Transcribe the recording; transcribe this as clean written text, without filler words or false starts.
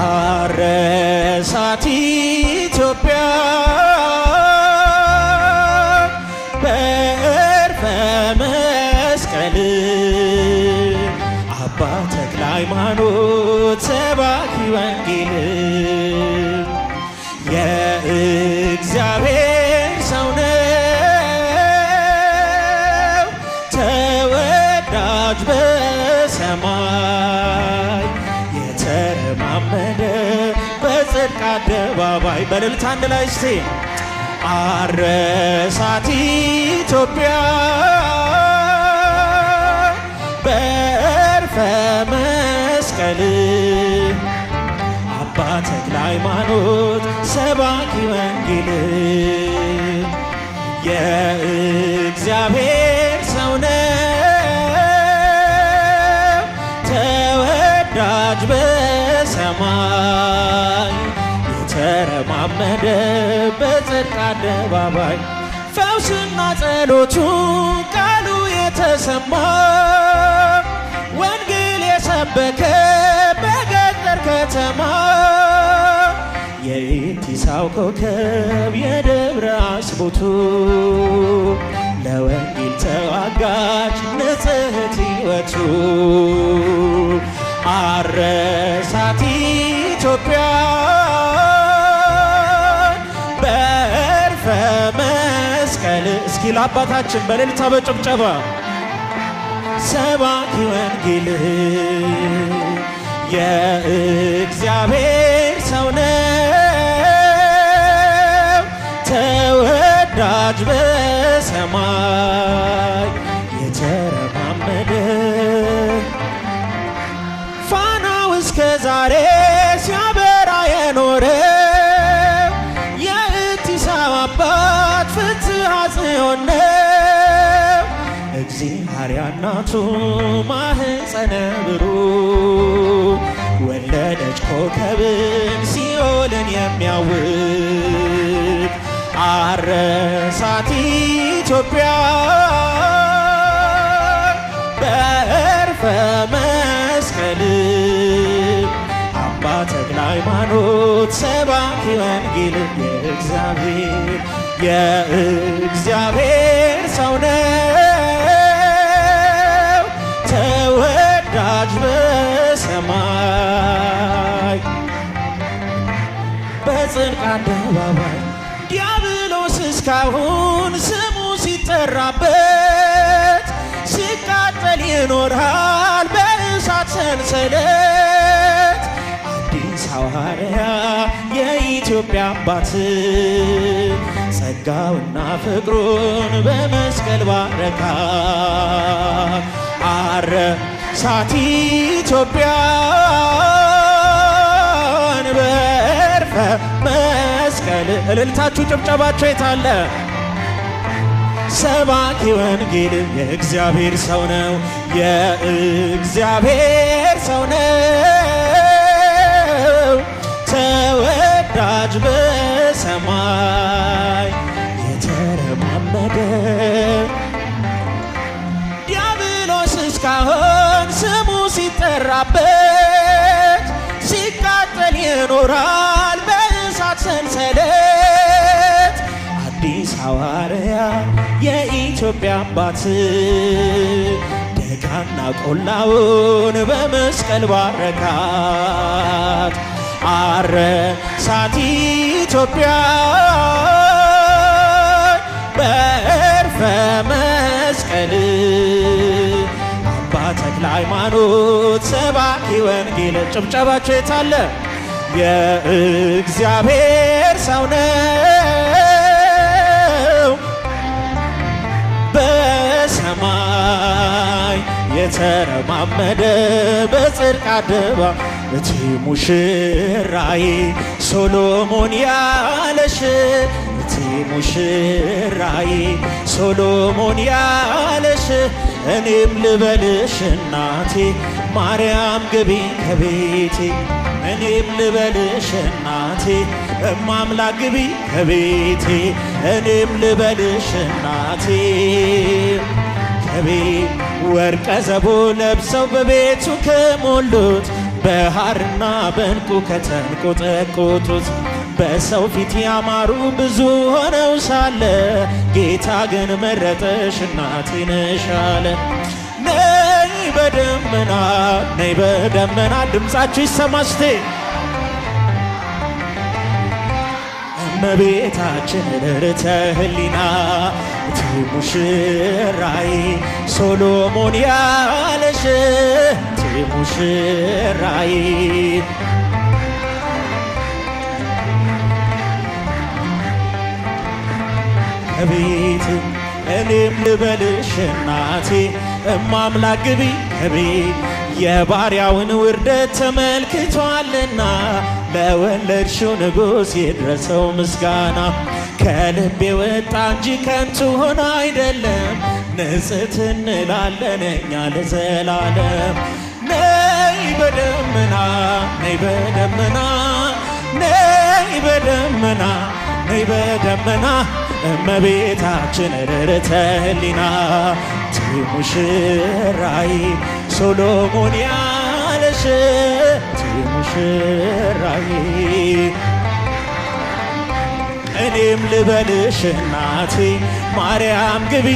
አረሳት ኢትዮጵያ በዕርፈ መስቀል አባ ተክለ ሃይማኖት ሰባኪ ወንጌል የእግዚአብሔር ሰው ነው ተወዳጅ በሰማይ የተረማመደ በጽድቅ አደባባይ በእልልታ አንድ ላይ እስቲ አረሳት ኢትዮጵያ በዕርፈ መስቀል አባ ተክለ ሃይማኖት ሰባኪ ወንጌል የእግዚአብሔር ሰው ነው ተወዳጅ በሰማይ የተረማመደ በጽድቅ አደባባይ ፈውስና ጸሎቱ ቃሉ የተሰማ ወንጌል የሰበከ በገጠር ከተማ የኢቲሳው ኮከብ የደብረ አስቦቱ ለወንጌል ተዋጋች ንጽሕት ሕይወቱ አረሳት ኢትዮጵያ በዕርፈ መስቀል እስኪ ለአባታችን በእልልታ በጭብጨባ ሰባኪ ወንጌል የእግዚአብሔር ሰው ነው ተወዳጅ በሰማይ የተረማመደ ፋናው እስከ ዛሬ ሲያበራ የኖረ የኢቲሳው አባት ፍትሐ ጽዮን ነው እግዚአብሔር እናቱ ማህፀነ ብሩክ ወለደች ኮከብን ሲኦልን የሚያውቅ አረሳት ኢትዮጵያ በዕርፈ መስቀል አባ ተክለ ሃይማኖት ሰባኪ ወንጌል የእግዚአብሔር ሰው ነው ተወዳጅ በሰማይ በጽድቅ አደባባይ ዲያብሎስ እስካሁን ስሙ ሲጠራበት ሲቃጠል ይኖራል በእሳት ሰንሰለት አዲስ ሐዋርያ የኢትዮጵያ አባት ጸጋውና ፍቅሩን በመስቀል ባረካ አረሳት ኢትዮጵያን በዕርፈ መስቀል እልልታችሁ ጭብጨባችሁ የታለ ሰባኪ ወንጌል የእግዚአብሔር ሰው ነው የእግዚአብሔር ሰው ነው ተወዳጅ በሰማይ የተረማመደ ዲያብሎስ እስካሁን ስሙ ሲጠራበት ሲቃጠል ይኖራል በእሳት ሰንሰለት አዲስ ሐዋርያ የኢትዮጵያ አባት ደጋና ቆላውን በመስቀል ባረካት አረሳት ኢትዮጵያ በዕርፈ መስቀል አባ ተክለ ሃይማኖት ሰባኪ ወንጌል ጭብጨባቸው የታለ የእግዚአብሔር ሰው ነው በሰማይ የተረማመደ በጽድቅ አደባባይ እቲ ሙሽራዬ ሶሎሞን ያለሽ እቲ ሙሽራዬ ሶሎሞን ያለሽ እኔም ልበልሽ እናቴ ማርያም ግቢ ከቤቴ እኔም ልበልሽ እናቴ እማምላክ ግቢ ከቤቴ እኔም ልበልሽ እናቴ ከቤት ወርቀ ዘቦ ለብሰው በቤቱ ከሞሉት በሐርና በዕንቁ ከተንቆጠቆጡት በሰው ፊት ያማሩ ብዙ ሆነው ሳለ ጌታ ግን መረጠሽ እናቴ ነሽ አለ። ነይ በደመና ነይ በደመና ድምፃችሁ ይሰማ እስቴ እመቤታችን ርርተ ህሊና እቲ ሙሽራዬ ሶሎሞን ያለሽ እቲ ሙሽራዬ ከቤት እኔም ልበልሽ እናቴ እማምላክ ግቢ ከቤት የባሪያውን ውርደት ተመልክቷልና ለወለድሽው ንጉሥ ይድረሰው ምስጋና። ከልቤ ወጣ እንጂ ከንቱ ሆኖ አይደለም ንጽሕት እንላለን እኛ ለዘላለም። ነይ በደመና ነይ በደመና ነይ በደመና ነይ በደመና እመቤታችን ርርተ ህሊና እቲ ሙሽራዬ ሶሎሞን ያለሽ እቲ ሙሽራዬ እኔም ልበልሽ እናቴ ማርያም ግቢ